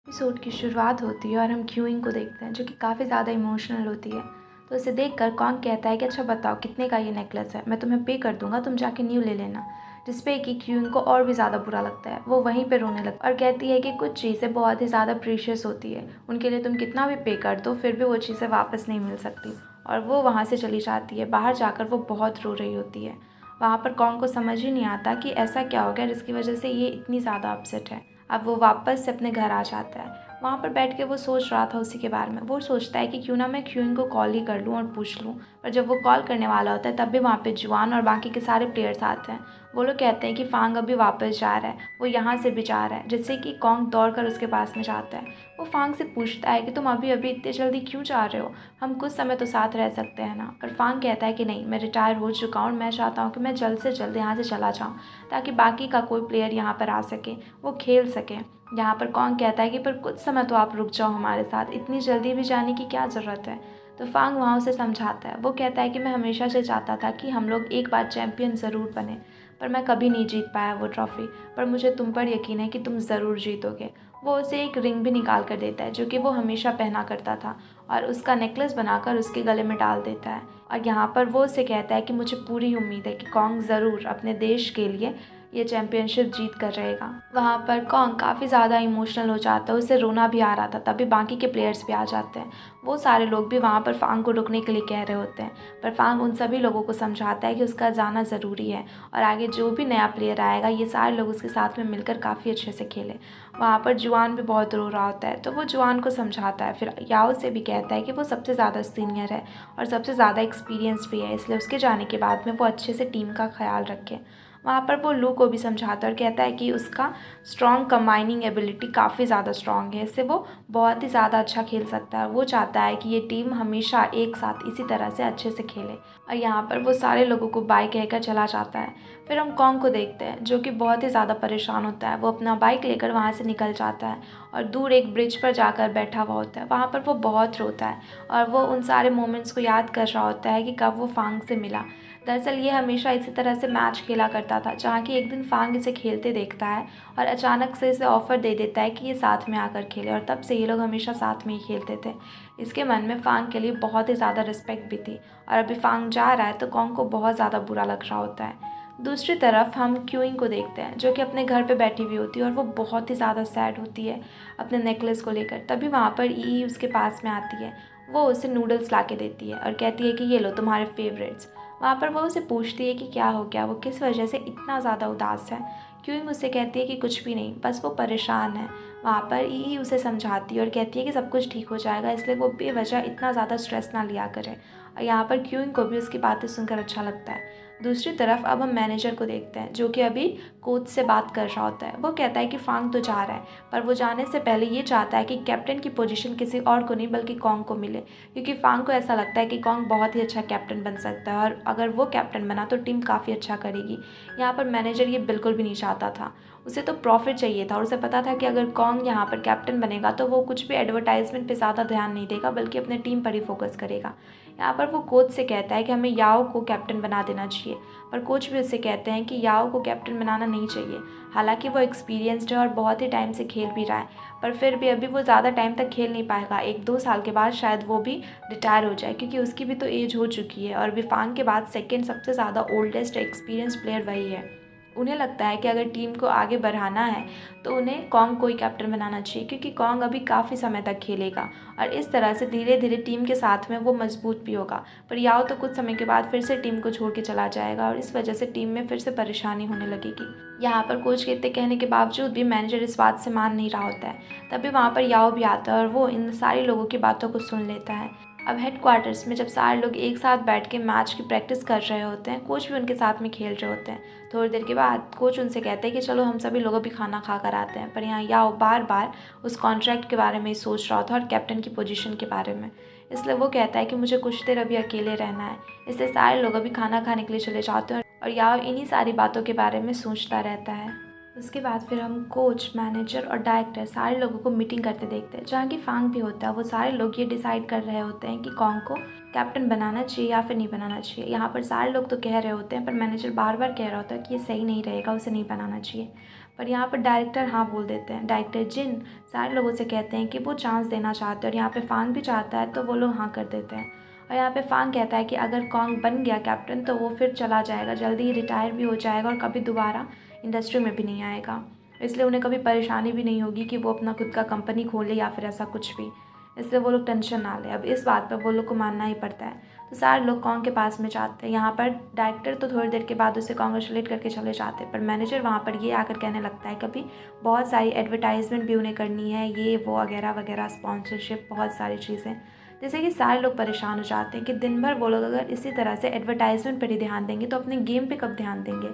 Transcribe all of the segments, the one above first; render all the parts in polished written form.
Episode की शुरुआत होती है और हम क्यूइंग को देखते हैं जो कि काफ़ी ज़्यादा इमोशनल होती है। तो इसे देखकर कॉन्ग कहता है कि अच्छा बताओ कितने का ये नेकलेस है, मैं तुम्हें पे कर दूंगा, तुम जाके न्यू ले लेना। जिस पे कि क्यूइंग को और भी ज़्यादा बुरा लगता है, वो वहीं पे रोने लगता है और कहती है कि कुछ चीज़ें बहुत ही ज़्यादा प्रीशियस होती है, उनके लिए तुम कितना भी पे कर दो फिर भी वो चीज़ें वापस नहीं मिल सकती। और वो वहाँ से चली जाती है। बाहर जाकर वो बहुत रो रही होती है। वहाँ पर कॉन्ग को समझ ही नहीं आता कि ऐसा क्या हो गया जिसकी वजह से ये इतनी ज़्यादा अपसेट है। अब वो वापस से अपने घर आ जाता है। वहाँ पर बैठ के वो सोच रहा था उसी के बारे में। वो सोचता है कि क्यों ना मैं क्यूइंग को कॉल ही कर लूँ और पूछ लूँ। पर जब वो कॉल करने वाला होता है तब भी वहाँ पे जुआन और बाकी के सारे प्लेयर्स आते हैं। वो लोग कहते हैं कि फांग अभी वापस जा रहा है, वो यहाँ से भी जा रहा है, जिससे कि कॉन्ग दौड़ कर उसके पास में जाता है। वो फांग से पूछता है कि तुम अभी अभी इतने जल्दी क्यों जा रहे हो, हम कुछ समय तो साथ रह सकते हैं ना। पर फांग कहता है कि नहीं, मैं रिटायर हो चुका हूँ और मैं चाहता हूँ कि मैं जल्द से जल्द यहाँ से चला जाऊँ ताकि बाकी का कोई प्लेयर यहाँ पर आ सके, वो खेल सके। यहाँ पर कॉन्ग कहता है कि पर कुछ समय तो आप रुक जाओ हमारे साथ, इतनी जल्दी भी जाने की क्या ज़रूरत है। तो फांग वहाँ उसे समझाता है। वो कहता है कि मैं हमेशा से चाहता था कि हम लोग एक बार चैम्पियन ज़रूर बने, पर मैं कभी नहीं जीत पाया वो ट्रॉफ़ी। पर मुझे तुम पर यकीन है कि तुम ज़रूर जीतोगे। वो उसे एक रिंग भी निकाल कर देता है जो कि वो हमेशा पहना करता था और उसका नेकलेस बनाकर उसके गले में डाल देता है। और यहाँ पर वो उसे कहता है कि मुझे पूरी उम्मीद है कि कॉन्ग ज़रूर अपने देश के लिए ये चैम्पियनशिप जीत कर रहेगा। वहाँ पर कॉन्ग काफ़ी ज़्यादा इमोशनल हो जाता है, उसे रोना भी आ रहा था। तभी बाकी के प्लेयर्स भी आ जाते हैं। वो सारे लोग भी वहाँ पर फांग को रुकने के लिए कह रहे होते हैं, पर फांग उन सभी लोगों को समझाता है कि उसका जाना ज़रूरी है और आगे जो भी नया प्लेयर आएगा ये सारे लोग उसके साथ में मिलकर काफ़ी अच्छे से खेले। वहाँ पर जुआन भी बहुत रो रहा होता है, तो वो जुआन को समझाता है। फिर याओ से भी कहता है कि वो सबसे ज़्यादा सीनियर है और सबसे ज़्यादा एक्सपीरियंस भी है, इसलिए उसके जाने के बाद में वो अच्छे से टीम का ख्याल रखे। वहाँ पर वो लू को भी समझाता है और कहता है कि उसका स्ट्रॉन्ग कंबाइनिंग एबिलिटी काफ़ी ज़्यादा स्ट्रॉन्ग है, इससे वो बहुत ही ज़्यादा अच्छा खेल सकता है। वो चाहता है कि ये टीम हमेशा एक साथ इसी तरह से अच्छे से खेले। और यहाँ पर वो सारे लोगों को बाय कहकर चला जाता है। फिर हम कॉन्ग को देखते हैं जो कि बहुत ही ज़्यादा परेशान होता है। वो अपना बाइक लेकर वहाँ से निकल जाता है और दूर एक ब्रिज पर जाकर बैठा हुआ होता है। वहाँ पर वो बहुत रोता है और वो उन सारे मोमेंट्स को याद कर रहा होता है कि कब वो फांग से मिला। दरअसल ये हमेशा इसी तरह से मैच खेला करता था, जहाँ कि एक दिन फांग इसे खेलते देखता है और अचानक से इसे ऑफ़र दे देता है कि ये साथ में आकर खेले, और तब से ये लोग हमेशा साथ में ही खेलते थे। इसके मन में फांग के लिए बहुत ही ज़्यादा रिस्पेक्ट भी थी और अभी फांग जा रहा है तो कॉन्ग को बहुत ज़्यादा बुरा लग रहा होता है। दूसरी तरफ हम क्यूइंग को देखते हैं जो कि अपने घर पे बैठी हुई होती है और वो बहुत ही ज़्यादा सैड होती है अपने नेकलेस को लेकर। तभी वहाँ पर ई उसके पास में आती है। वो उसे नूडल्स ला के देती है और कहती है कि ये लो तुम्हारे फेवरेट्स। वहाँ पर वो उसे पूछती है कि क्या हो गया, वो किस वजह से इतना ज़्यादा उदास है। क्यूइंग उससे कहती है कि कुछ भी नहीं, बस वो परेशान है। वहाँ पर ई उसे समझाती है और कहती है कि सब कुछ ठीक हो जाएगा, इसलिए वो बेवजह इतना ज़्यादा स्ट्रेस ना लिया करे। और यहाँ पर क्यूइंग को भी उसकी बातें सुनकर अच्छा लगता है। दूसरी तरफ अब हम मैनेजर को देखते हैं जो कि अभी कोच से बात कर रहा होता है। वो कहता है कि फांग तो जा रहा है, पर वो जाने से पहले ये चाहता है कि कैप्टन की पोजीशन किसी और को नहीं बल्कि कॉन्ग को मिले, क्योंकि फांग को ऐसा लगता है कि कॉन्ग बहुत ही अच्छा कैप्टन बन सकता है और अगर वो कैप्टन बना तो टीम काफ़ी अच्छा करेगी। यहाँ पर मैनेजर ये बिल्कुल भी नहीं चाहता था। उसे तो प्रॉफिट चाहिए था और उसे पता था कि अगर कॉन्ग यहाँ पर कैप्टन बनेगा तो वो कुछ भी एडवर्टाइजमेंट पे ज़्यादा ध्यान नहीं देगा बल्कि अपने टीम पर ही फोकस करेगा। यहाँ पर वो कोच से कहता है कि हमें याओ को कैप्टन बना देना चाहिए, पर कोच भी उससे कहते हैं कि याओ को कैप्टन बनाना नहीं चाहिए। हालांकि वो एक्सपीरियंस्ड है और बहुत ही टाइम से खेल भी रहा है, पर फिर भी अभी वो ज़्यादा टाइम तक खेल नहीं पाएगा। 1-2 साल के बाद शायद वो भी रिटायर हो जाए, क्योंकि उसकी भी तो एज हो चुकी है और विफांग के बाद सेकंड सबसे ज़्यादा ओल्डेस्ट एक्सपीरियंस प्लेयर वही है। उन्हें लगता है कि अगर टीम को आगे बढ़ाना है तो उन्हें कॉन्ग को ही कैप्टन बनाना चाहिए, क्योंकि कॉन्ग अभी काफ़ी समय तक खेलेगा और इस तरह से धीरे धीरे टीम के साथ में वो मजबूत भी होगा। पर याओ तो कुछ समय के बाद फिर से टीम को छोड़ के चला जाएगा और इस वजह से टीम में फिर से परेशानी होने लगेगी। यहाँ पर कोच के इतने कहने के बावजूद भी मैनेजर इस बात से मान नहीं रहा होता है। तभी वहाँ पर याओ भी आता है और वो इन सारे लोगों की बातों को सुन लेता है। अब हेडक्वार्टर्स में जब सारे लोग एक साथ बैठ के मैच की प्रैक्टिस कर रहे होते हैं, कोच भी उनके साथ में खेल रहे होते हैं। थोड़ी देर के बाद कोच उनसे कहते हैं कि चलो हम सभी लोग अभी खाना खा कर आते हैं। पर यहाँ याओ बार बार उस कॉन्ट्रैक्ट के बारे में ही सोच रहा था और कैप्टन की पोजीशन के बारे में, इसलिए वो कहता है कि मुझे कुछ देर अभी अकेले रहना है। इसलिए सारे लोग अभी खाना खाने के लिए चले जाते हैं और याओ इन्हीं सारी बातों के बारे में सोचता रहता है। उसके बाद फिर हम कोच, मैनेजर और डायरेक्टर सारे लोगों को मीटिंग करते देखते हैं, जहाँ की फांग भी होता है। वो सारे लोग ये डिसाइड कर रहे होते हैं कि कॉन्ग को कैप्टन बनाना चाहिए या फिर नहीं बनाना चाहिए। यहाँ पर सारे लोग तो कह रहे होते हैं, पर मैनेजर बार बार कह रहा होता है कि ये सही नहीं रहेगा, उसे नहीं बनाना चाहिए। पर यहाँ पर डायरेक्टर हाँ बोल देते हैं। डायरेक्टर जिन सारे लोगों से कहते हैं कि वो चांस देना चाहते हैं और यहाँ पे फांग भी चाहता है, तो वो लोग हाँ कर देते हैं। और यहाँ पे फांग कहता है कि अगर कॉन्ग बन गया कैप्टन तो वो फिर चला जाएगा, जल्दी ही रिटायर भी हो जाएगा और कभी दोबारा इंडस्ट्री में भी नहीं आएगा। इसलिए उन्हें कभी परेशानी भी नहीं होगी कि वो अपना खुद का कंपनी खोले या फिर ऐसा कुछ भी। इसलिए वो लोग टेंशन ना लें। अब इस बात पर वो लोग को मानना ही पड़ता है। तो सारे लोग कॉन्ग के पास में जाते हैं। यहाँ पर डायरेक्टर तो थोड़ी देर के बाद उसे कॉन्ग्रेचुलेट करके चले जाते हैं, पर मैनेजर वहाँ पर ये आकर कहने लगता है कभी बहुत सारी एडवर्टाइजमेंट भी उन्हें करनी है, ये वो वगैरह वगैरह, स्पॉन्सरशिप, बहुत सारी चीज़ें। जैसे कि सारे लोग परेशान हो जाते हैं कि दिन भर वो लोग अगर इसी तरह से एडवर्टाइजमेंट पर ही ध्यान देंगे तो अपने गेम पे कब ध्यान देंगे।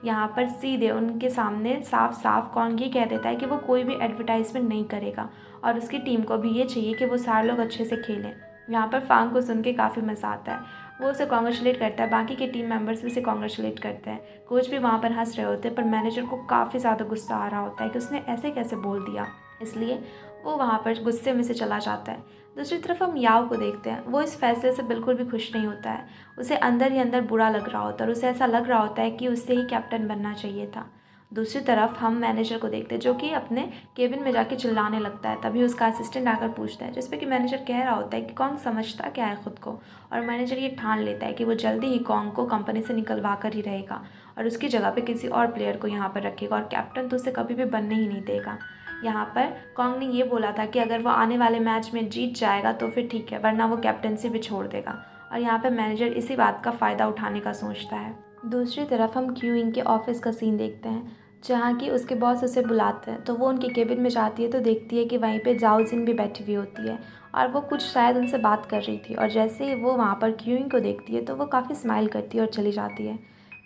यहाँ पर सीधे उनके सामने साफ साफ कॉन्ग ये कह देता है कि वो कोई भी एडवर्टाइजमेंट नहीं करेगा और उसकी टीम को भी ये चाहिए कि वो सारे लोग अच्छे से खेलें। यहाँ पर फांग को सुन के काफ़ी मज़ा आता है। वो उसे कॉन्ग्रेचुलेट करता है, बाकी के टीम मेंबर्स भी उसे कॉन्ग्रेचुलेट करते हैं। कोच भी वहाँ पर हंस रहे होते हैं, पर मैनेजर को काफ़ी ज़्यादा गुस्सा आ रहा होता है कि उसने ऐसे कैसे बोल दिया। इसलिए वो वहाँ पर गुस्से में से चला जाता है। दूसरी तरफ हम याओ को देखते हैं। वो इस फैसले से बिल्कुल भी खुश नहीं होता है। उसे अंदर ही अंदर बुरा लग रहा होता है और उसे ऐसा लग रहा होता है कि उससे ही कैप्टन बनना चाहिए था। दूसरी तरफ हम मैनेजर को देखते हैं, जो कि अपने केबिन में जाके चिल्लाने लगता है। तभी उसका असिस्टेंट आकर पूछता है, जिसपे कि मैनेजर कह रहा होता है कि कॉन्ग समझता क्या है खुद को। और मैनेजर ये ठान लेता है कि वो जल्दी ही कॉन्ग को कंपनी से निकलवा कर ही रहेगा और उसकी जगह पे किसी और प्लेयर को यहाँ पर रखेगा और कैप्टन तो उसे कभी भी बनने ही नहीं देगा। यहाँ पर कॉन्ग ने ये बोला था कि अगर वो आने वाले मैच में जीत जाएगा तो फिर ठीक है, वरना वो कैप्टनसी भी छोड़ देगा। और यहाँ पर मैनेजर इसी बात का फ़ायदा उठाने का सोचता है। दूसरी तरफ हम क्यूइंग के ऑफिस का सीन देखते हैं, जहाँ कि उसके बॉस उसे बुलाते हैं। तो वो उनके केबिन में जाती है तो देखती है कि वहीं पे जाओ जिन भी बैठी हुई होती है और वो कुछ शायद उनसे बात कर रही थी। और जैसे ही वो वहाँ पर क्यूइंग को देखती है तो वो काफ़ी स्माइल करती है और चली जाती है।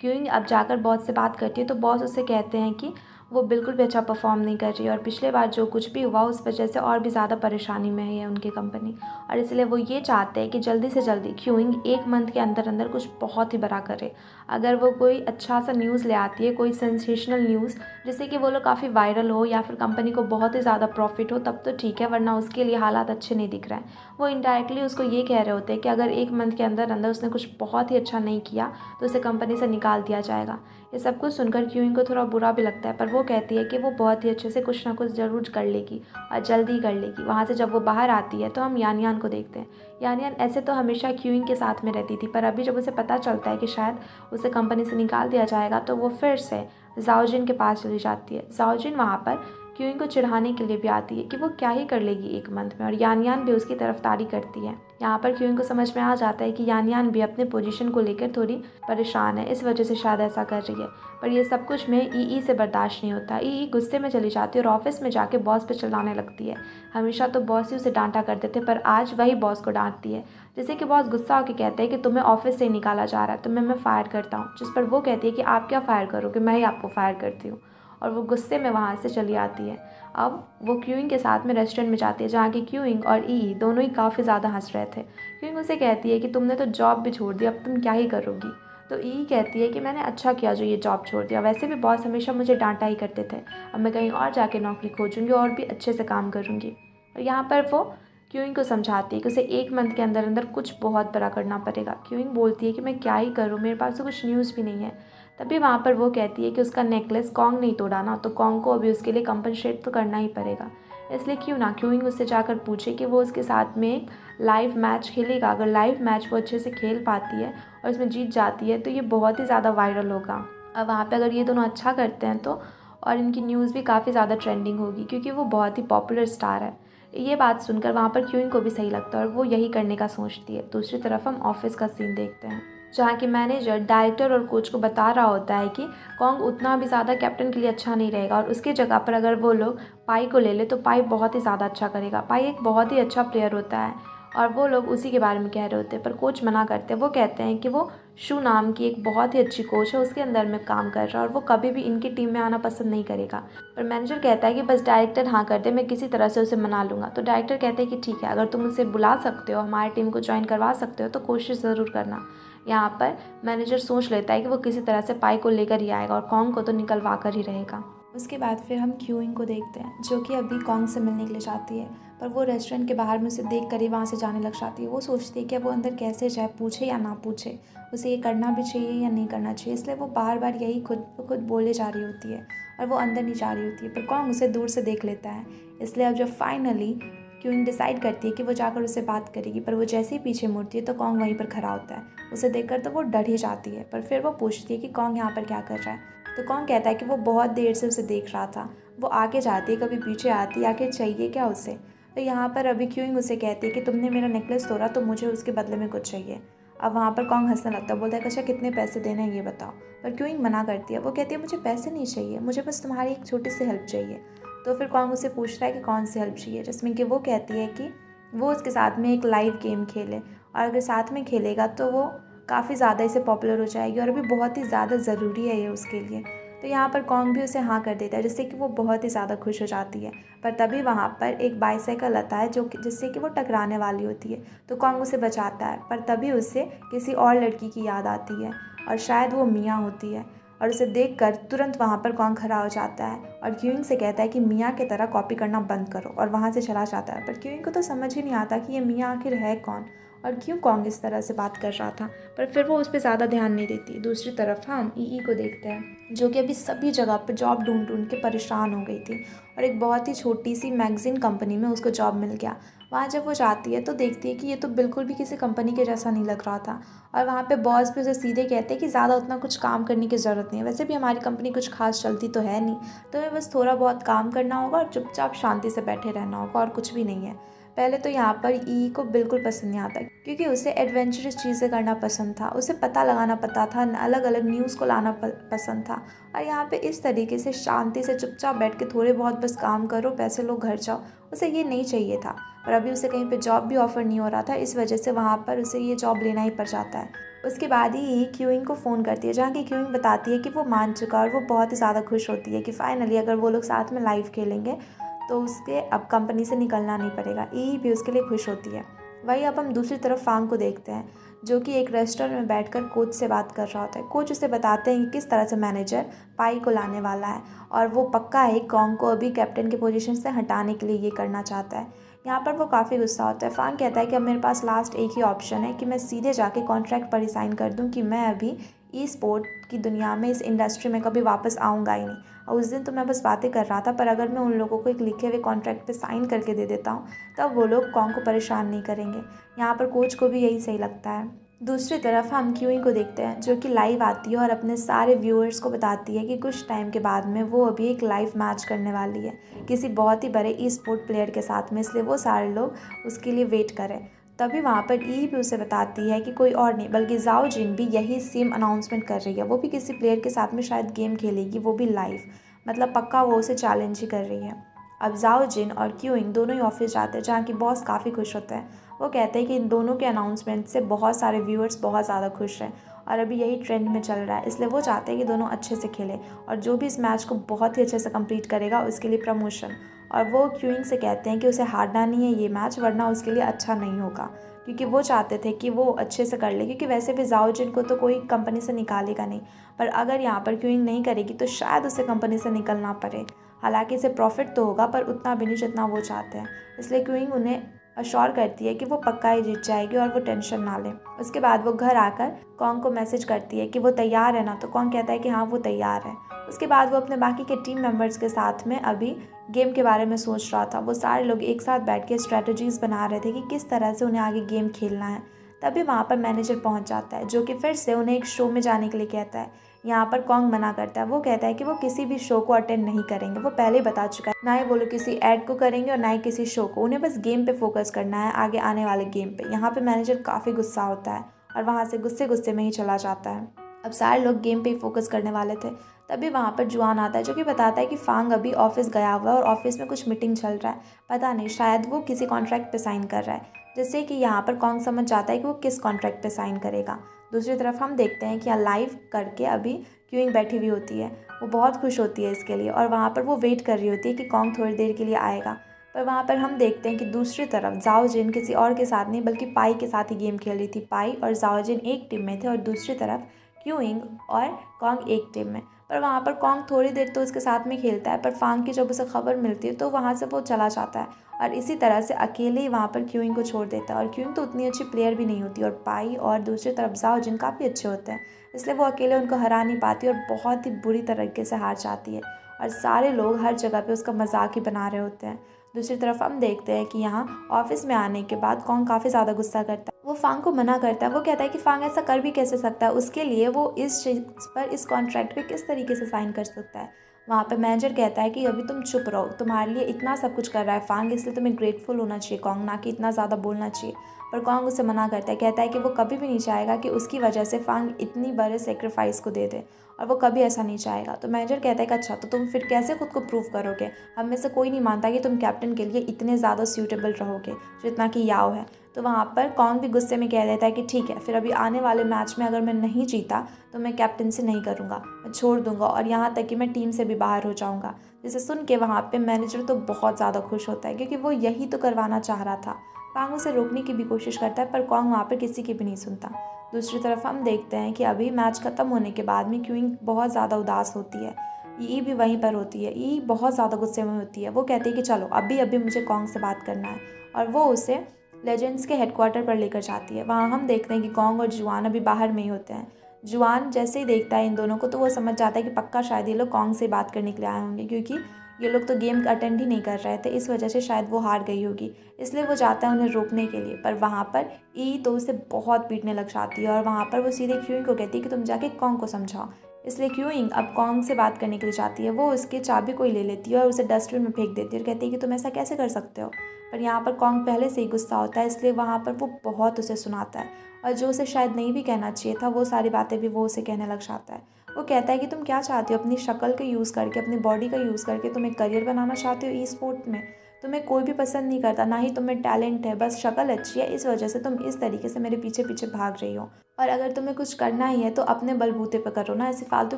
क्यूइंग अब जाकर बॉस से बात करती है तो बॉस उससे कहते हैं कि वो बिल्कुल भी अच्छा परफॉर्म नहीं कर रही है और पिछले बार जो कुछ भी हुआ उस वजह से और भी ज़्यादा परेशानी में है उनकी कंपनी। और इसलिए वो ये चाहते हैं कि जल्दी से जल्दी क्यूइंग 1 मंथ के अंदर अंदर कुछ बहुत ही बड़ा करे। अगर वो कोई अच्छा सा न्यूज़ ले आती है, कोई सेंसेशनल न्यूज़ जिससे कि वो लोग काफ़ी वायरल हो या फिर कंपनी को बहुत ही ज़्यादा प्रॉफिट हो, तब तो ठीक है, वरना उसके लिए हालात अच्छे नहीं दिख रहे हैं। वो इनडायरेक्टली उसको ये कह रहे होते हैं कि अगर 1 मंथ के अंदर अंदर उसने कुछ बहुत ही अच्छा नहीं किया तो उसे कंपनी से निकाल दिया जाएगा। ये सब कुछ सुनकर क्यूइंग को थोड़ा बुरा भी लगता है, पर वो कहती है कि वो बहुत ही अच्छे से कुछ ना कुछ ज़रूर कर लेगी और जल्दी कर लेगी। वहाँ से जब वो बाहर आती है तो हम यान यान को देखते हैं। यान यान ऐसे तो हमेशा क्यूइंग के साथ में रहती थी, पर अभी जब उसे पता चलता है कि शायद उसे कंपनी से निकाल दिया जाएगा तो वो फिर से जाओजिन के पास चली जाती है। जाओजिन वहाँ पर क्यूइंग को चिढ़ाने के लिए भी आती है कि वो क्या ही कर लेगी 1 मंथ में, और यान यान भी उसकी तरफदारी करती है। यहाँ पर क्यूइंग को समझ में आ जाता है कि यान यान भी अपने पोजीशन को लेकर थोड़ी परेशान है, इस वजह से शायद ऐसा कर रही है। पर ये सब कुछ में ई से बर्दाश्त नहीं होता। ई गुस्से में चली जाती है और ऑफिस में जाके बॉस पे चिल्लाने लगती है। हमेशा तो बॉस ही उसे डांटा करते थे, पर आज वही बॉस को डांटती है। जैसे कि बॉस गुस्सा होकर कहते हैं कि तुम्हें ऑफिस से ही निकाला जा रहा है, तुम्हें मैं फायर करता हूँ। जिस पर वो कहती है कि आप क्या फायर करोगे, मैं ही आपको फायर करती हूँ। और वो गुस्से में वहाँ से चली आती है। अब वो क्यूइंग के साथ में रेस्टोरेंट में जाती है, जहाँ की क्यूइंग और ई दोनों ही काफ़ी ज़्यादा हंस रहे थे। क्यूइंग उसे कहती है कि तुमने तो जॉब भी छोड़ दी, अब तुम क्या ही करोगी। तो ई कहती है कि मैंने अच्छा किया जो ये जॉब छोड़ दिया, वैसे भी बॉस हमेशा मुझे डांटा ही करते थे। अब मैं कहीं और जाके नौकरी खोजूँगी और भी अच्छे से काम करूँगी। और यहाँ पर वो क्यूइंग को समझाती है कि उसे 1 मंथ के अंदर अंदर कुछ बहुत बड़ा करना पड़ेगा। क्यूइंग बोलती है कि मैं क्या ही करूँ, मेरे पास तो कुछ न्यूज़ भी नहीं है। तभी वहाँ पर वो कहती है कि उसका नेकलेस कॉन्ग नहीं तोड़ा ना, तो कॉन्ग को अभी उसके लिए कंपनसेट तो करना ही पड़ेगा। इसलिए क्यों ना क्यूइंग उससे जाकर पूछे कि वो उसके साथ में एक लाइव मैच खेलेगा। अगर लाइव मैच वो अच्छे से खेल पाती है और उसमें जीत जाती है तो ये बहुत ही ज़्यादा वायरल होगा। अब वहाँ पे अगर ये दोनों अच्छा करते हैं तो और इनकी न्यूज़ भी काफ़ी ज़्यादा ट्रेंडिंग होगी, क्योंकि वो बहुत ही पॉपुलर स्टार है। ये बात सुनकर वहाँ पर क्यूइंग को भी सही लगता है और वो यही करने का सोचती है। दूसरी तरफ हम ऑफिस का सीन देखते हैं, जहाँ की मैनेजर डायरेक्टर और कोच को बता रहा होता है कि कॉन्ग उतना भी ज़्यादा कैप्टन के लिए अच्छा नहीं रहेगा और उसकी जगह पर अगर वो लोग पाई को ले ले तो पाई बहुत ही ज़्यादा अच्छा करेगा। पाई एक बहुत ही अच्छा प्लेयर होता है और वो लोग उसी के बारे में कह रहे होते हैं, पर कोच मना करते हैं। वो कहते हैं कि वो शू नाम की एक बहुत ही अच्छी कोच है, उसके अंदर में काम कर रहा है और वो कभी भी इनकी टीम में आना पसंद नहीं करेगा। पर मैनेजर कहता है कि बस डायरेक्टर हाँ कर दे, मैं किसी तरह से उसे मना लूँगा। तो डायरेक्टर कहते हैं कि ठीक है, अगर तुम उसे बुला सकते हो, हमारी टीम को ज्वाइन करवा सकते हो तो कोशिश ज़रूर करना। यहाँ पर मैनेजर सोच लेता है कि वो किसी तरह से पाई को लेकर ही आएगा और कॉन्ग को तो निकलवा कर ही रहेगा। उसके बाद फिर हम क्यूइंग को देखते हैं, जो कि अभी कॉन्ग से मिलने के लिए जाती है, पर वो रेस्टोरेंट के बाहर में उसे देख कर ही वहाँ से जाने लग जाती है। वो सोचती है कि अब वो अंदर कैसे जाए, पूछे या ना पूछे, उसे ये करना भी चाहिए या नहीं करना चाहिए। इसलिए वो बार बार यही खुद ब खुद बोले जा रही होती है और वो अंदर नहीं जा रही होती है, पर कॉन्ग उसे दूर से देख लेता है। इसलिए अब जब फाइनली क्यूइंग डिसाइड करती है कि वो जाकर उससे बात करेगी, पर वो जैसे ही पीछे मुड़ती है तो कॉन्ग वहीं पर खड़ा होता है। उसे देखकर तो वो डर ही जाती है, पर फिर वो पूछती है कि कॉन्ग यहाँ पर क्या कर रहा है। तो कॉन्ग कहता है कि वो बहुत देर से उसे देख रहा था। वो आगे जाती है, कभी पीछे आती है, आखिर चाहिए क्या उसे। तो यहाँ पर अभी क्यूइंग उसे कहती है कि तुमने मेरा नेकलेस तोड़ा तो मुझे उसके बदले में कुछ चाहिए। अब वहाँ पर कॉन्ग हंसने लगता है, बोलता है अच्छा कितने पैसे देने हैं ये बताओ। पर क्यूइंग मना करती है। वो कहती है मुझे पैसे नहीं चाहिए, मुझे बस तुम्हारी एक छोटी सी हेल्प चाहिए। तो फिर कॉन्ग उसे पूछता है कि कौन सी हेल्प चाहिए, जिसमें कि वो कहती है कि वो उसके साथ में एक लाइव गेम खेले, और अगर साथ में खेलेगा तो वो काफ़ी ज़्यादा इसे पॉपुलर हो जाएगी, और अभी बहुत ही ज़्यादा ज़रूरी है ये उसके लिए। तो यहाँ पर कॉन्ग भी उसे हाँ कर देता है, जिससे कि वो बहुत ही ज़्यादा खुश हो जाती है। पर तभी वहाँ पर एक बाईसाइकिल आता है जिससे कि वो टकराने वाली होती है। तो कॉन्ग उसे बचाता है, पर तभी उसे किसी और लड़की की याद आती है, और शायद वो मिया होती है। और उसे देखकर तुरंत वहाँ पर कॉन्ग खड़ा हो जाता है और क्यूइंग से कहता है कि मिया की तरह कॉपी करना बंद करो, और वहाँ से चला जाता है। पर क्यूइंग को तो समझ ही नहीं आता कि ये मिया आखिर है कौन और क्यों कॉन्ग इस तरह से बात कर रहा था। पर फिर वो उस पर ज़्यादा ध्यान नहीं देती। दूसरी तरफ हम ई को देखते हैं, जो कि अभी सभी जगह पर जॉब ढूंढ ढूंढ के परेशान हो गई थी, और एक बहुत ही छोटी सी मैगज़ीन कंपनी में उसको जॉब मिल गया। वहाँ जब वो जाती है तो देखती है कि ये तो बिल्कुल भी किसी कंपनी के जैसा नहीं लग रहा था, और वहाँ पे बॉस भी उसे सीधे कहते हैं कि ज़्यादा उतना कुछ काम करने की ज़रूरत नहीं है, वैसे भी हमारी कंपनी कुछ खास चलती तो है नहीं, तो हमें बस थोड़ा बहुत काम करना होगा और चुपचाप शांति से बैठे रहना होगा, और कुछ भी नहीं है। पहले तो यहाँ पर ई को बिल्कुल पसंद नहीं आता, क्योंकि उसे एडवेंचरस चीज़ें करना पसंद था, उसे पता लगाना पता था, अलग अलग न्यूज़ को लाना पसंद था। और यहाँ पे इस तरीके से शांति से चुपचाप बैठ के थोड़े बहुत बस काम करो, पैसे लो, घर जाओ, उसे ये नहीं चाहिए था। पर अभी उसे कहीं पे जॉब भी ऑफ़र नहीं हो रहा था, इस वजह से वहाँ पर उसे ये जॉब लेना ही पड़ जाता है। उसके बाद ही क्यूइंग को फ़ोन करती है, जहाँ की क्यूइंग बताती है कि वो मान चुका, और वो बहुत ही ज़्यादा खुश होती है कि फ़ाइनली अगर वो लोग साथ में लाइव खेलेंगे तो उसके अब कंपनी से निकलना नहीं पड़ेगा। ई भी उसके लिए खुश होती है। वही अब हम दूसरी तरफ फांग को देखते हैं, जो कि एक रेस्टोरेंट में बैठकर कोच से बात कर रहा होता है। कोच उसे बताते हैं कि किस तरह से मैनेजर पाई को लाने वाला है, और वो पक्का है कॉन्ग को अभी कैप्टन की पोजीशन से हटाने के लिए ये करना चाहता है। यहाँ पर वो काफ़ी गुस्सा होता है। फांग कहता है कि अब मेरे पास लास्ट एक ही ऑप्शन है कि मैं सीधे जाके कॉन्ट्रैक्ट पर रिसाइन कर दूँ कि मैं अभी ई स्पोर्ट की दुनिया में, इस इंडस्ट्री में कभी वापस आऊँगा ही नहीं। और उस दिन तो मैं बस बातें कर रहा था, पर अगर मैं उन लोगों को एक लिखे हुए कॉन्ट्रैक्ट पे साइन करके दे देता हूँ तब वो लोग कॉन्ग को परेशान नहीं करेंगे। यहाँ पर कोच को भी यही सही लगता है। दूसरी तरफ हम क्यूइंग को देखते हैं, जो कि लाइव आती है और अपने सारे व्यूअर्स को बताती है कि कुछ टाइम के बाद में वो अभी एक लाइव मैच करने वाली है किसी बहुत ही बड़े ई स्पोर्ट प्लेयर के साथ में, इसलिए वो सारे लोग उसके लिए वेट करें। तभी वहाँ पर ई भी उसे बताती है कि कोई और नहीं बल्कि जाओ जिन भी यही सेम अनाउंसमेंट कर रही है। वो भी किसी प्लेयर के साथ में शायद गेम खेलेगी, वो भी लाइव, मतलब पक्का वो उसे चैलेंज ही कर रही है। अब जाओ जिन और क्यूइंग दोनों ही ऑफिस जाते हैं, जहाँ की बॉस काफ़ी खुश होते हैं। वो कहते हैं कि इन दोनों के अनाउंसमेंट से बहुत सारे व्यूअर्स बहुत ज़्यादा खुश हैं, और अभी यही ट्रेंड में चल रहा है, इसलिए वो चाहते हैं कि दोनों अच्छे से खेलें, और जो भी इस मैच को बहुत ही अच्छे से कंप्लीट करेगा उसके लिए प्रमोशन। और वो क्यूइंग से कहते हैं कि उसे हारना नहीं है ये मैच, वरना उसके लिए अच्छा नहीं होगा, क्योंकि वो चाहते थे कि वो अच्छे से कर ले, क्योंकि वैसे भी जाओ जिन को तो कोई कंपनी से निकालेगा नहीं, पर अगर यहाँ पर क्यूइंग नहीं करेगी तो शायद उसे कंपनी से निकलना पड़े। हालांकि इसे प्रॉफिट तो होगा, पर उतना भी नहीं जितना वो चाहते हैं, इसलिए क्यूइंग उन्हें अश्योर करती है कि वो पक्का ही जीत जाएगी और वो टेंशन ना ले। उसके बाद वो घर आकर कॉन्ग को मैसेज करती है कि वो तैयार है ना, तो कॉन्ग कहता है कि हाँ वो तैयार है। उसके बाद वो अपने बाकी के टीम मेंबर्स के साथ में अभी गेम के बारे में सोच रहा था। वो सारे लोग एक साथ बैठ के स्ट्रेटजीज़ बना रहे थे कि किस तरह से उन्हें आगे गेम खेलना है। तभी वहाँ पर मैनेजर पहुँच जाता है, जो कि फिर से उन्हें एक शो में जाने के लिए कहता है। यहाँ पर कॉन्ग मना करता है। वो कहता है कि वो किसी भी शो को अटेंड नहीं करेंगे, वो पहले ही बता चुका है, ना ही वो लोग किसी ऐड को करेंगे और ना ही किसी शो को, उन्हें बस गेम पे फोकस करना है, आगे आने वाले गेम पे। यहाँ पे मैनेजर काफ़ी गुस्सा होता है और वहाँ से गुस्से गुस्से में ही चला जाता है। अब सारे लोग गेम पे ही फोकस करने वाले थे। तभी वहाँ पर जुआन आता है, जो कि बताता है कि फांग अभी ऑफिस गया हुआ है और ऑफिस में कुछ मीटिंग चल रहा है, पता नहीं शायद वो किसी कॉन्ट्रैक्ट पे साइन कर रहा है, जिससे कि यहाँ पर कॉन्ग समझ जाता है कि वो किस कॉन्ट्रैक्ट पे साइन करेगा। दूसरी तरफ हम देखते हैं कि यहाँ लाइव करके अभी क्यूइंग बैठी हुई होती है। वो बहुत खुश होती है इसके लिए, और वहाँ पर वो वेट कर रही होती है कि कॉन्ग थोड़ी देर के लिए आएगा। पर वहाँ पर हम देखते हैं कि दूसरी तरफ जाओ जिन किसी और के साथ नहीं बल्कि पाई के साथ ही गेम खेल रही थी। पाई और जाओ जिन एक टीम में थे और दूसरी तरफ क्यूइंग और कॉन्ग एक टीम में। पर वहाँ पर कॉन्ग थोड़ी देर तो उसके साथ में खेलता है, पर फांग की जब उसे खबर मिलती है तो वहाँ से वो चला जाता है, और इसी तरह से अकेले ही वहाँ पर क्यूइंग को छोड़ देता है। और क्यूइंग तो उतनी अच्छी प्लेयर भी नहीं होती, और पाई और दूसरी तरफ जाओ जिन काफ़ी अच्छे होते हैं, इसलिए वो अकेले उनको हरा नहीं पाती और बहुत ही बुरी तरीके से हार जाती है। और सारे लोग हर जगह पे उसका मजाक ही बना रहे होते हैं। दूसरी तरफ हम देखते हैं कि यहाँ ऑफिस में आने के बाद कॉन्ग काफ़ी ज़्यादा गुस्सा करता है। वो फांग को मना करता है। वो कहता है कि फांग ऐसा कर भी कैसे सकता है, उसके लिए वो इस चीज़ पर, इस कॉन्ट्रैक्ट पे किस तरीके से साइन कर सकता है। वहाँ पे मैनेजर कहता है कि अभी तुम चुप रहो, तुम्हारे लिए इतना सब कुछ कर रहा है फांग, इसलिए तुम्हें ग्रेटफुल होना चाहिए कॉन्ग, ना कि इतना ज़्यादा बोलना चाहिए। पर कॉन्ग उसे मना करता है, कहता है कि वो कभी भी नहीं चाहेगा कि उसकी वजह से फांग इतनी बड़े सेक्रीफाइस को दे दे, और वो कभी ऐसा नहीं चाहेगा। तो मैनेजर कहता है कि अच्छा, तो तुम फिर कैसे खुद को प्रूव करोगे, हम में से कोई नहीं मानता कि तुम कैप्टन के लिए इतने ज़्यादा सूटेबल रहोगे जितना कि याओ है। तो वहाँ पर कॉन्ग भी गुस्से में कह देता है कि ठीक है, फिर अभी आने वाले मैच में अगर मैं नहीं जीता तो मैं कैप्टनसी नहीं करूँगा, मैं छोड़ दूँगा, और यहाँ तक कि मैं टीम से भी बाहर हो जाऊँगा। जिसे सुन के वहाँ पे मैनेजर तो बहुत ज़्यादा खुश होता है, क्योंकि वो यही तो करवाना चाह रहा था। कॉन्ग उसे रोकने की भी कोशिश करता है, पर कॉन्ग वहाँ पर किसी की भी नहीं सुनता। दूसरी तरफ हम देखते हैं कि अभी मैच ख़त्म होने के बाद में क्यूइंग बहुत ज़्यादा उदास होती है। ई भी वहीं पर होती है। ई बहुत ज़्यादा गुस्से में होती है। वो कहती है कि चलो अभी अभी मुझे कॉन्ग से बात करना है, और वो उसे लेजेंड्स के हेडक्वार्टर पर लेकर जाती है। वहाँ हम देखते हैं कि कॉन्ग और जुआन अभी बाहर में ही होते हैं। जुआन जैसे ही देखता है इन दोनों को, तो वो समझ जाता है कि पक्का शायद ये लोग कॉन्ग से बात करने के लिए आए होंगे, क्योंकि ये लोग तो गेम अटेंड ही नहीं कर रहे थे, इस वजह से शायद वो हार गई होगी। इसलिए वो जाता है उन्हें रोकने के लिए, पर वहाँ पर ई तो उसे बहुत पीटने लग जाती है, और वहाँ पर वो सीधे क्यूइंग को कहती है कि तुम जाके कॉन्ग को समझाओ। इसलिए क्यूइंग अब कॉन्ग से बात करने के लिए जाती है। वो उसकी चाबी को ही ले लेती है और उसे डस्टबिन में फेंक देती है, और कहती है कि तुम ऐसा कैसे कर सकते हो। पर यहाँ पर कॉन्ग पहले से ही गुस्सा होता है, इसलिए वहाँ पर वो बहुत उसे सुनाता है, और जो उसे शायद नहीं भी कहना चाहिए था वो सारी बातें भी वो उसे कहने लग जाता है। वो कहता है कि तुम क्या चाहते हो, अपनी शक्ल का यूज़ करके, अपनी बॉडी का यूज़ करके तुम एक करियर बनाना चाहते हो ई स्पोर्ट में। तुम्हें कोई भी पसंद नहीं करता, ना ही तुम्हें टैलेंट है, बस शक्ल अच्छी है, इस वजह से तुम इस तरीके से मेरे पीछे पीछे भाग रही हो। और अगर तुम्हें कुछ करना ही है तो अपने बलबूते पर करो ना, ऐसी फालतू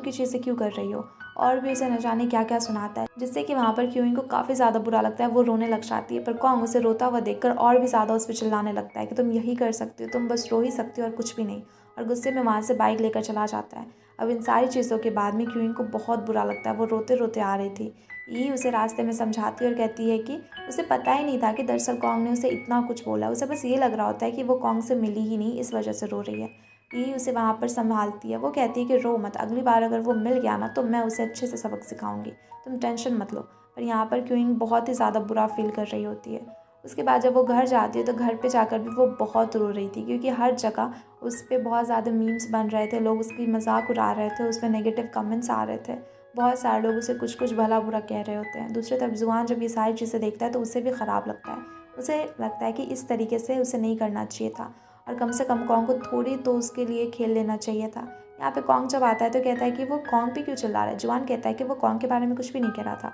की चीज़ें क्यों कर रही हो। और भी उसे न जाने क्या क्या सुनाता है, जिससे कि वहाँ पर क्यूइंग को काफ़ी ज़्यादा बुरा लगता है। वो रोने लग जाती है, पर कॉन्ग उसे रोता हुआ देखकर और भी ज़्यादा उस पर चिल्लाने लगता है कि तुम यही कर सकती हो, तुम बस रो ही सकती हो और कुछ भी नहीं, और गुस्से में वहाँ से बाइक लेकर चला जाता है। अब इन सारी चीज़ों के बाद में क्यूइंग को बहुत बुरा लगता है। वो रोते रोते आ रही थी। ई उसे रास्ते में समझाती है और कहती है कि उसे पता ही नहीं था कि दरअसल कॉन्ग ने उसे इतना कुछ बोला। उसे बस ये लग रहा होता है कि वो कॉन्ग से मिली ही नहीं, इस वजह से रो रही है। ई उसे वहाँ पर संभालती है। वो कहती है कि रो मत, अगली बार अगर वो मिल गया ना तो मैं उसे अच्छे से सबक सिखाऊंगी, तुम टेंशन मत लो। पर यहाँ पर क्यूइंग बहुत ही ज़्यादा बुरा फील कर रही होती है। उसके बाद जब वो घर जाती है तो घर पे जाकर भी वो बहुत रो रही थी, क्योंकि हर जगह उस पर बहुत ज़्यादा मीम्स बन रहे थे, लोग उसकी मजाक उड़ा रहे थे, उस पर नेगेटिव कमेंट्स आ रहे थे, बहुत सारे लोग उसे कुछ कुछ भला बुरा कह रहे होते हैं। दूसरी तरफ जुआन जब ये सारी चीज़ें देखता है तो उसे भी ख़राब लगता है। उसे लगता है कि इस तरीके से उसे नहीं करना चाहिए था, और कम से कम कॉन्ग को थोड़ी तो उसके लिए खेल लेना चाहिए था। यहाँ पे कॉन्ग जब आता है तो कहता है कि वो कॉन्ग पे क्यों चिल्ला रहा है। जुआन कहता है कि वो कॉन्ग के बारे में कुछ भी नहीं कह रहा था।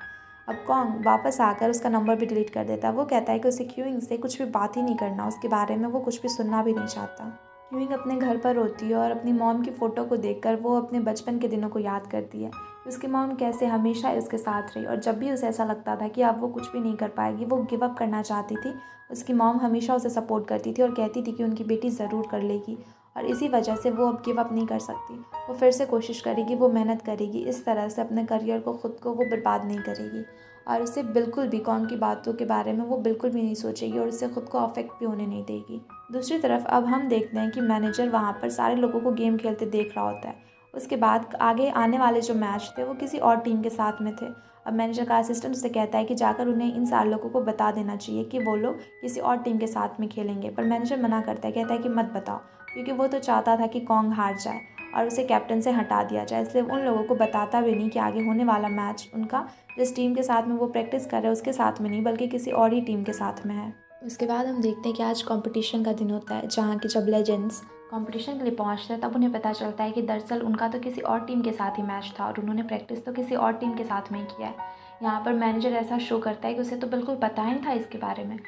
अब कॉन्ग वापस आकर उसका नंबर भी डिलीट कर देता है। वो कहता है कि उसे क्यूइंग से कुछ भी बात ही नहीं करना, उसके बारे में वो कुछ भी सुनना भी नहीं चाहता। क्यूइंग अपने घर पर होती है और अपनी मॉम की फ़ोटो को देखकर वो अपने बचपन के दिनों को याद करती है। उसकी मॉम कैसे हमेशा उसके साथ रही, और जब भी उसे ऐसा लगता था कि अब वो कुछ भी नहीं कर पाएगी, वो गिव अप करना चाहती थी, उसकी मॉम हमेशा उसे सपोर्ट करती थी और कहती थी कि उनकी बेटी ज़रूर कर लेगी, और इसी वजह से वो अब गिव अप नहीं कर सकती। वो फिर से कोशिश करेगी, वो मेहनत करेगी, इस तरह से अपने करियर को ख़ुद को वो बर्बाद नहीं करेगी, और उसे बिल्कुल भी कॉन्ग की बातों के बारे में वो बिल्कुल भी नहीं सोचेगी, और उसे ख़ुद को अफेक्ट भी होने नहीं देगी। दूसरी तरफ अब हम देखते हैं कि मैनेजर वहाँ पर सारे लोगों को गेम खेलते देख रहा होता है। उसके बाद आगे आने वाले जो मैच थे वो किसी और टीम के साथ में थे। अब मैनेजर का असिस्टेंट उसे कहता है कि जाकर उन्हें इन सारे लोगों को बता देना चाहिए कि वो लोग किसी और टीम के साथ में खेलेंगे, पर मैनेजर मना करता है, कहता है कि मत बताओ, क्योंकि वो तो चाहता था कि कॉन्ग हार जाए और उसे कैप्टन से हटा दिया जाए, इसलिए उन लोगों को बताता भी नहीं कि आगे होने वाला मैच उनका जिस टीम के साथ में वो प्रैक्टिस कर रहे हैं उसके साथ में नहीं, बल्कि किसी और ही टीम के साथ में है। उसके बाद हम देखते हैं कि आज कंपटीशन का दिन होता है, जहाँ की जब लेजेंड्स कंपटीशन के लिए पहुंचते हैं तब उन्हें पता चलता है कि दरअसल उनका तो किसी और टीम के साथ ही मैच था, और उन्होंने प्रैक्टिस तो किसी और टीम के साथ में ही किया है। यहाँ पर मैनेजर ऐसा शो करता है कि उसे तो बिल्कुल पता ही नहीं था इसके बारे में।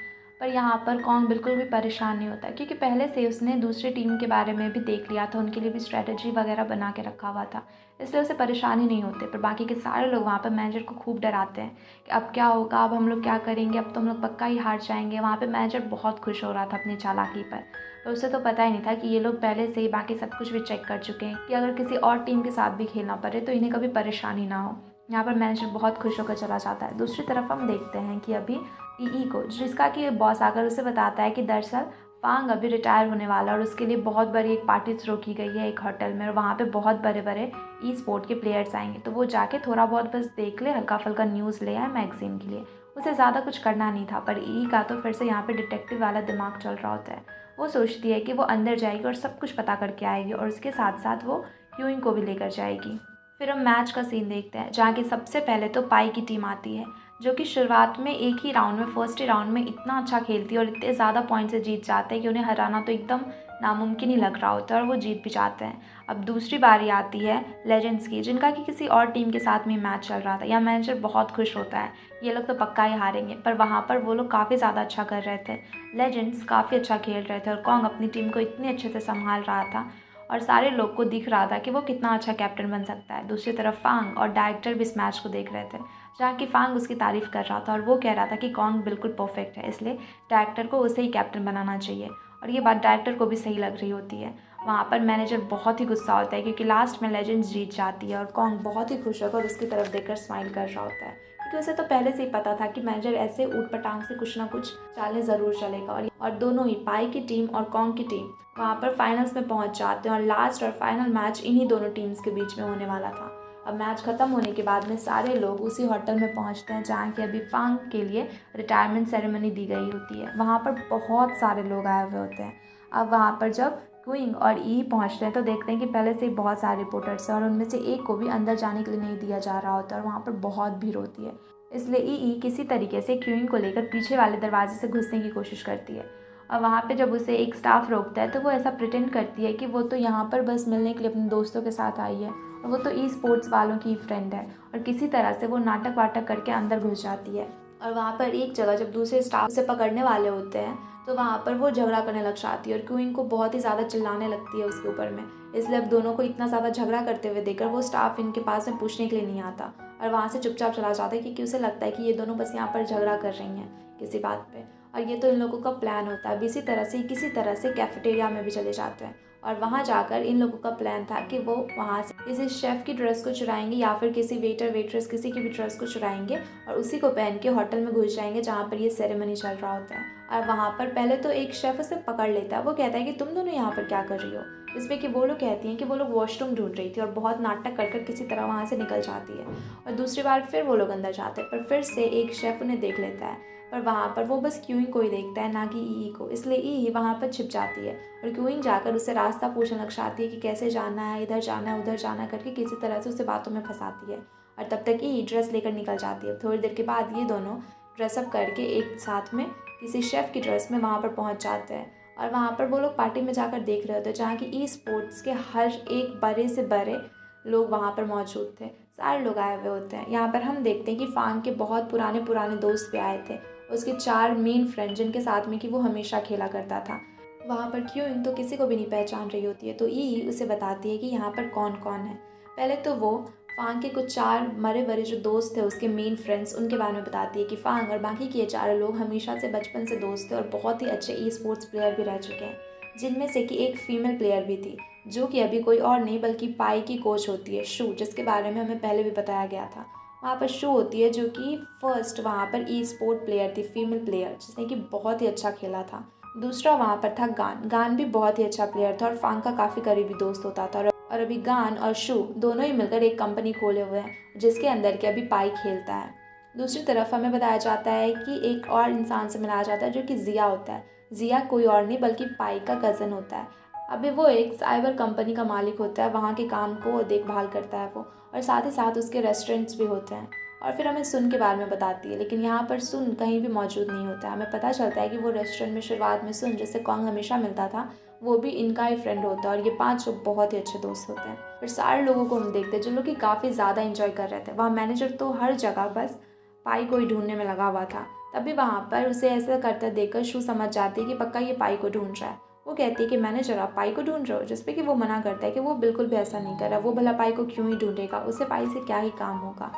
पर यहाँ पर कॉन्ग बिल्कुल भी परेशान नहीं होता, क्योंकि पहले से उसने दूसरी टीम के बारे में भी देख लिया था, उनके लिए भी स्ट्रेटजी वगैरह बना के रखा हुआ था, इसलिए उसे परेशानी नहीं होती। पर बाकी के सारे लोग वहाँ पर मैनेजर को खूब डराते हैं कि अब क्या होगा, अब हम लोग क्या करेंगे, अब तो हम लोग पक्का ही हार जाएंगे। वहाँ पर मैनेजर बहुत खुश हो रहा था अपनी चालाकी पर उसे तो पता ही नहीं था कि ये लोग पहले से ही बाकी सब कुछ भी चेक कर चुके हैं कि अगर किसी और टीम के साथ भी खेलना पड़े तो इन्हें कभी परेशानी ना हो। यहाँ पर मैनेजर बहुत खुश होकर चला जाता है। दूसरी तरफ हम देखते हैं कि अभी ई को, जिसका कि बॉस आकर उसे बताता है कि दरअसल फांग अभी रिटायर होने वाला है और उसके लिए बहुत बड़ी एक पार्टी थ्रो की गई है एक होटल में, और वहाँ पे बहुत बड़े बड़े ई स्पोर्ट के प्लेयर्स आएंगे। तो वो जाके थोड़ा बहुत बस देख ले, हल्का फुल्का न्यूज़ ले आए मैगजीन के लिए। उसे ज़्यादा कुछ करना नहीं था, पर ई का तो फिर से यहाँ पे डिटेक्टिव वाला दिमाग चल रहा होता है। वो सोचती है कि वो अंदर जाएगी और सब कुछ पता करके आएगी, और उसके साथ साथ वो क्यूइंग को भी लेकर जाएगी। फिर हम मैच का सीन देखते हैं, जहाँ की सबसे पहले तो पाई की टीम आती है, जो कि शुरुआत में एक ही राउंड में, फर्स्ट ही राउंड में इतना अच्छा खेलती है और इतने ज़्यादा पॉइंट से जीत जाते हैं कि उन्हें हराना तो एकदम नामुमकिन ही लग रहा होता है, और वो जीत भी जाते हैं। अब दूसरी बारी आती है लेजेंड्स की, जिनका कि किसी और टीम के साथ में मैच चल रहा था। यह मैनेजर बहुत खुश होता है, ये लोग तो पक्का ही हारेंगे, पर वहाँ पर वो लोग काफ़ी ज़्यादा अच्छा कर रहे थे। लेजेंड्स काफ़ी अच्छा खेल रहे थे और कॉन्ग अपनी टीम को इतने अच्छे से संभाल रहा था, और सारे लोग को दिख रहा था कि वो कितना अच्छा कैप्टन बन सकता है। दूसरी तरफ फांग और डायरेक्टर भी इस मैच को देख रहे थे, जहाँ की फांग उसकी तारीफ़ कर रहा था और वो कह रहा था कि कॉन्ग बिल्कुल परफेक्ट है, इसलिए डायरेक्टर को उसे ही कैप्टन बनाना चाहिए। और ये बात डायरेक्टर को भी सही लग रही होती है। वहाँ पर मैनेजर बहुत ही गुस्सा होता है, क्योंकि लास्ट में लेजेंड्स जीत जाती है, और कॉन्ग बहुत ही खुश होकर उसकी तरफ देखकर स्माइल कर रहा होता है, क्योंकि उसे तो पहले से ही पता था कि मैनेजर ऐसे ऊट पटांग से कुछ ना कुछ चालें ज़रूर चलेगा। और दोनों ही, पाई की टीम और कॉन्ग की टीम, वहाँ पर फाइनल्स में पहुँच जाते हैं, और लास्ट और फाइनल मैच इन्हीं दोनों टीम्स के बीच में होने वाला था। अब मैच ख़त्म होने के बाद में सारे लोग उसी होटल में पहुँचते हैं, जहाँ की अभी फांग के लिए रिटायरमेंट सेरेमनी दी गई होती है। वहाँ पर बहुत सारे लोग आए हुए होते हैं। अब वहाँ पर जब क्वीन और ई पहुँचते हैं तो देखते हैं कि पहले से ही बहुत सारे रिपोर्टर्स हैं, और उनमें से एक को भी अंदर जाने के लिए नहीं दिया जा रहा होता है, और वहाँ पर बहुत भीड़ होती है। इसलिए ई किसी तरीके से क्वीन को लेकर पीछे वाले दरवाजे से घुसने की कोशिश करती है, और वहाँ पे जब उसे एक स्टाफ रोकता है तो वो ऐसा प्रिटेंड करती है कि वो तो यहाँ पर बस मिलने के लिए अपने दोस्तों के साथ आई है, और वो तो ई स्पोर्ट्स वालों की फ्रेंड है, और किसी तरह से वो नाटक वाटक करके अंदर घुस जाती है। और वहाँ पर एक जगह जब दूसरे स्टाफ से पकड़ने वाले होते हैं तो वहाँ पर वो झगड़ा करने लग जाती है, और क्वीन को बहुत ही ज़्यादा चिल्लाने लगती है उसके ऊपर में। इसलिए अब दोनों को इतना ज़्यादा झगड़ा करते हुए देखकर वो स्टाफ इनके पास में पूछने के लिए नहीं आता, और वहाँ से चुपचाप चला जाता है, क्योंकि उसे लगता है कि ये दोनों बस यहाँ पर झगड़ा कर रही हैं किसी बात पे, और ये तो इन लोगों का प्लान होता है। अब इसी तरह से किसी तरह से कैफेटेरिया में भी चले जाते हैं, और वहाँ जाकर इन लोगों का प्लान था कि वो वहाँ से किसी शेफ़ की ड्रेस को चुराएंगे, या फिर किसी वेटर वेट्रेस किसी की भी ड्रेस को चुराएंगे, और उसी को पहन के होटल में घुस जाएंगे जहाँ पर ये सेरेमनी चल रहा होता है। और वहाँ पर पहले तो एक शेफ़ उसे पकड़ लेता है, वो कहता है कि तुम दोनों यहाँ पर क्या कर रही हो। इस पर कि वो लोग कहती हैं कि वो लोग वॉशरूम ढूंढ रही थी, और बहुत नाटक कर किसी तरह वहाँ से निकल जाती है। और दूसरी बार फिर वो लोग अंदर जाते हैं, पर फिर से एक शेफ़ उन्हें देख लेता है, पर वहाँ पर वो बस क्यूइंग को ही देखता है, ना कि ई को। इसलिए ई वहाँ पर छिप जाती है, और क्यूइंग जाकर उससे रास्ता पूछने लग जाती है कि कैसे जाना है, इधर जाना है, उधर जाना करके किसी तरह से उसे बातों में फंसाती है। और तब तक ई ड्रेस लेकर निकल जाती है। थोड़ी देर के बाद ये दोनों ड्रेसअप करके एक साथ में किसी शेफ़ की ड्रेस में वहाँ पर पहुँच जाते हैं, और वहाँ पर वो लोग पार्टी में जाकर देख रहे होते हैं, जहाँ की ई स्पोर्ट्स के हर एक बड़े से बड़े लोग वहाँ पर मौजूद थे। सारे लोग आए हुए होते हैं। यहाँ पर हम देखते हैं कि फांग के बहुत पुराने दोस्त भी आए थे, उसके 4 मेन फ्रेंड, जिनके साथ में कि वो हमेशा खेला करता था। वहाँ पर क्यूइंग तो किसी को भी नहीं पहचान रही होती है, तो ई उसे बताती है कि यहाँ पर कौन कौन है। पहले तो वो फांग के कुछ 4 मरे बड़े जो दोस्त थे, उसके मेन फ्रेंड्स, उनके बारे में बताती है कि फांग और बाकी के 4 लोग हमेशा से बचपन से दोस्त थे, और बहुत ही अच्छे ई स्पोर्ट्स प्लेयर भी रह चुके हैं, जिनमें से कि एक फीमेल प्लेयर भी थी, जो कि अभी कोई और नहीं बल्कि पाई की कोच होती है, शू, जिसके बारे में हमें पहले भी बताया गया था। वहाँ पर शू होती है, जो कि फर्स्ट वहाँ पर ई स्पोर्ट प्लेयर थी, फीमेल प्लेयर, जिसने कि बहुत ही अच्छा खेला था। दूसरा वहाँ पर था गान भी बहुत ही अच्छा प्लेयर था और फांग का काफ़ी करीबी दोस्त होता था। और अभी गान और शू दोनों ही मिलकर एक कंपनी खोले हुए हैं, जिसके अंदर के अभी पाई खेलता है। दूसरी तरफ हमें बताया जाता है कि एक और इंसान से मिलाया जाता है, जो कि जिया होता है। जिया कोई और नहीं बल्कि पाई का कज़न होता है। अभी वो एक साइबर कंपनी का मालिक होता है, वहाँ के काम को देखभाल करता है वो, और साथ ही साथ उसके रेस्टोरेंट्स भी होते हैं। और फिर हमें सुन के बारे में बताती है, लेकिन यहाँ पर सुन कहीं भी मौजूद नहीं होता है। हमें पता चलता है कि वो रेस्टोरेंट में शुरुआत में सुन, जिससे कॉन्ग हमेशा मिलता था, वो भी इनका ही फ्रेंड होता है, और ये 5 लोग बहुत ही अच्छे दोस्त होते हैं। फिर सारे लोगों को हम देखते हैं जो लोग कि काफ़ी ज़्यादा इंजॉय कर रहे थे। वहाँ मैनेजर तो हर जगह बस पाई को ही ढूंढने में लगा हुआ था। तभी वहाँ पर उसे ऐसा करते देखकर शू समझ जाती है कि पक्का ये पाई को ढूंढ रहा है। वो कहती है कि मैनेजर आप पाई को ढूंढ रहे हो, जिसपे कि वो मना करता है कि वो बिल्कुल भी ऐसा नहीं कर रहा, वो भला पाई को क्यों ही ढूंढेगा, उसे पाई से क्या ही काम होगा।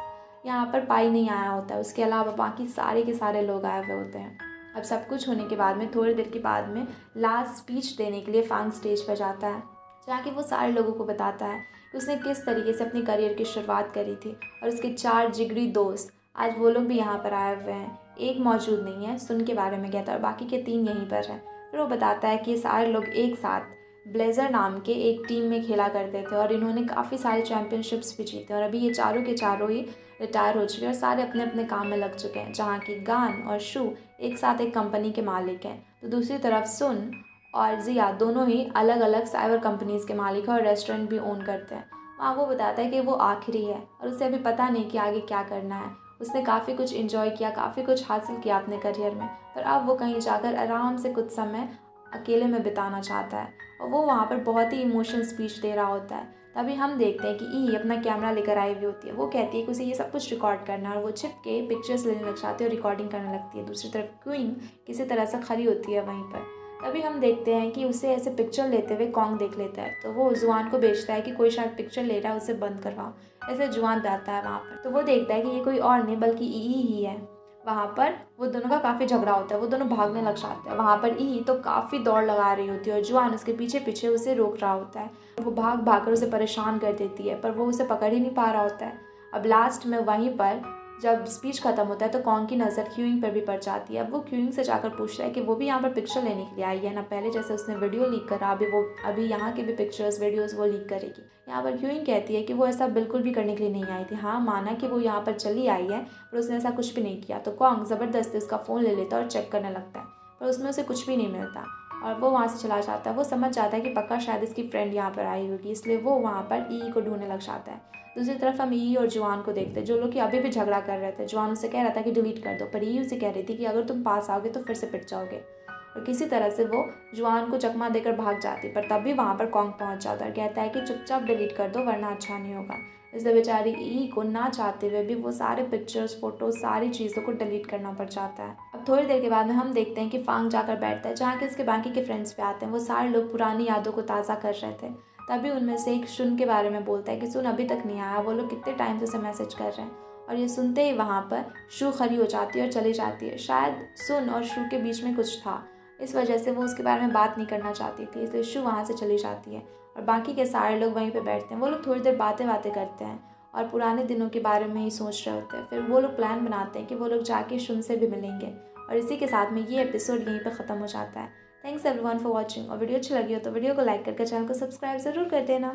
यहाँ पर पाई नहीं आया होता है, उसके अलावा बाकी सारे के सारे लोग आए हुए होते हैं। अब सब कुछ होने के बाद में थोड़ी देर के बाद में लास्ट स्पीच देने के लिए फांग स्टेज पर जाता है, जहाँ कि वो सारे लोगों को बताता है कि उसने किस तरीके से अपने करियर की शुरुआत करी थी, और उसके 4 जिगरी दोस्त आज वो लोग भी यहाँ पर आए हुए हैं। एक मौजूद नहीं है, सुन के बारे में कहता है, और बाकी के 3 यहीं पर हैं। फिर फिर वो बताता है कि ये सारे लोग एक साथ ब्लेज़र नाम के एक टीम में खेला करते थे और इन्होंने काफ़ी सारे चैम्पियनशिप्स भी जीते और अभी ये चारों के चारों ही रिटायर हो चुके हैं और सारे अपने अपने काम में लग चुके हैं, जहाँ की गान और शू एक साथ एक कंपनी के मालिक हैं, तो दूसरी तरफ सुन और ज़िया दोनों ही अलग अलग साइबर कंपनीज़ के मालिक हैं और रेस्टोरेंट भी ओन करते हैं। वहाँ वो बताता है कि वो आखिरी है और उसे अभी पता नहीं कि आगे क्या करना है। उसने काफ़ी कुछ एंजॉय किया, काफ़ी कुछ हासिल किया अपने करियर में, पर अब वो कहीं जाकर आराम से कुछ समय अकेले में बिताना चाहता है और वो वहाँ पर बहुत ही इमोशनल स्पीच दे रहा होता है। तभी हम देखते हैं कि ई अपना कैमरा लेकर आई हुई होती है। वो कहती है कि उसे ये सब कुछ रिकॉर्ड करना है और वो छिप के पिक्चर्स लेने लग जाती है और रिकॉर्डिंग करने लगती है। दूसरी तरफ क्वीन किसी तरह से खड़ी होती है वहीं पर। तभी हम देखते हैं कि उसे ऐसे पिक्चर लेते हुए कॉन्ग देख लेता है, तो वो जुआन को बेचता है कि कोई शायद पिक्चर ले रहा है, उसे बंद करवाओ। ऐसे जुआन आता है वहाँ पर, तो वो देखता है कि ये कोई और नहीं बल्कि ई ही है। वहाँ पर वो दोनों का काफ़ी झगड़ा होता है, वो दोनों भागने लग जाते हैं। वहाँ पर ई तो काफ़ी दौड़ लगा रही होती है और जुआन उसके पीछे पीछे उसे रोक रहा होता है। वो भाग भाग कर उसे परेशान कर देती है, पर वो उसे पकड़ ही नहीं पा रहा होता है। अब लास्ट में वहीं पर जब स्पीच खत्म होता है तो कॉन्ग की नज़र क्यूइंग पर भी पड़ जाती है। अब वो क्यूइंग से जाकर पूछता है कि वो भी यहाँ पर पिक्चर लेने के लिए आई है ना, पहले जैसे उसने वीडियो लीक करा, अभी यहाँ के भी पिक्चर्स वीडियोस वो लीक करेगी। यहाँ पर क्यूइंग कहती है कि वो ऐसा बिल्कुल भी करने के लिए नहीं आई थी। हाँ, माना कि वो यहाँ पर चली आई है, पर उसने ऐसा कुछ भी नहीं किया। तो कॉन्ग ज़बरदस्ती उसका फ़ोन ले लेता है और चेक करने लगता है, पर उसमें उसे कुछ भी नहीं मिलता और वो वहाँ से चला जाता है। वो समझ जाता है कि पक्का शायद इसकी फ्रेंड यहाँ पर आई होगी, इसलिए वो वहाँ पर ई को ढूंढने लग जाता है। दूसरी तरफ हम ई और जुआन को देखते हैं, जो लोग कि अभी भी झगड़ा कर रहे थे। जुआन उसे कह रहा था कि डिलीट कर दो, पर ई उसे कह रही थी कि अगर तुम पास आओगे तो फिर से पिट जाओगे। और किसी तरह से वो जुआन को चकमा देकर भाग जाती, पर तब भी वहाँ पर कॉन्ग पहुँच जाता है और कहता है कि चुपचाप डिलीट कर दो वरना अच्छा नहीं होगा। इसलिए बेचारी ई को ना चाहते हुए भी वो सारे पिक्चर्स, फोटोज, सारी चीज़ों को डिलीट करना पड़ जाता है। अब थोड़ी देर के बाद में हम देखते हैं कि फांग जाकर बैठता है, जहाँ के उसके बाकी के फ्रेंड्स भी आते हैं। वो सारे लोग पुरानी यादों को ताज़ा कर रहे थे। तभी उनमें से एक सुन के बारे में बोलता है कि सुन अभी तक नहीं आया, वो लोग कितने टाइम से उसे मैसेज कर रहे हैं। और ये सुनते ही वहाँ पर शू खड़ी हो जाती है और चली जाती है। शायद सुन और शू के बीच में कुछ था, इस वजह से वो उसके बारे में बात नहीं करना चाहती थी, इसलिए शू वहाँ से चली जाती है और बाकी के सारे लोग वहीं पे बैठते हैं। वो लोग थोड़ी देर बातें करते हैं और पुराने दिनों के बारे में ही सोच रहे होते हैं। फिर वो लोग प्लान बनाते हैं कि वो लोग जाके शुन से भी मिलेंगे और इसी के साथ में ये एपिसोड यहीं पर ख़त्म हो जाता है। Thanks everyone for watching. और वीडियो अच्छी लगी हो तो वीडियो को लाइक करके चैनल को सब्सक्राइब ज़रूर कर देना।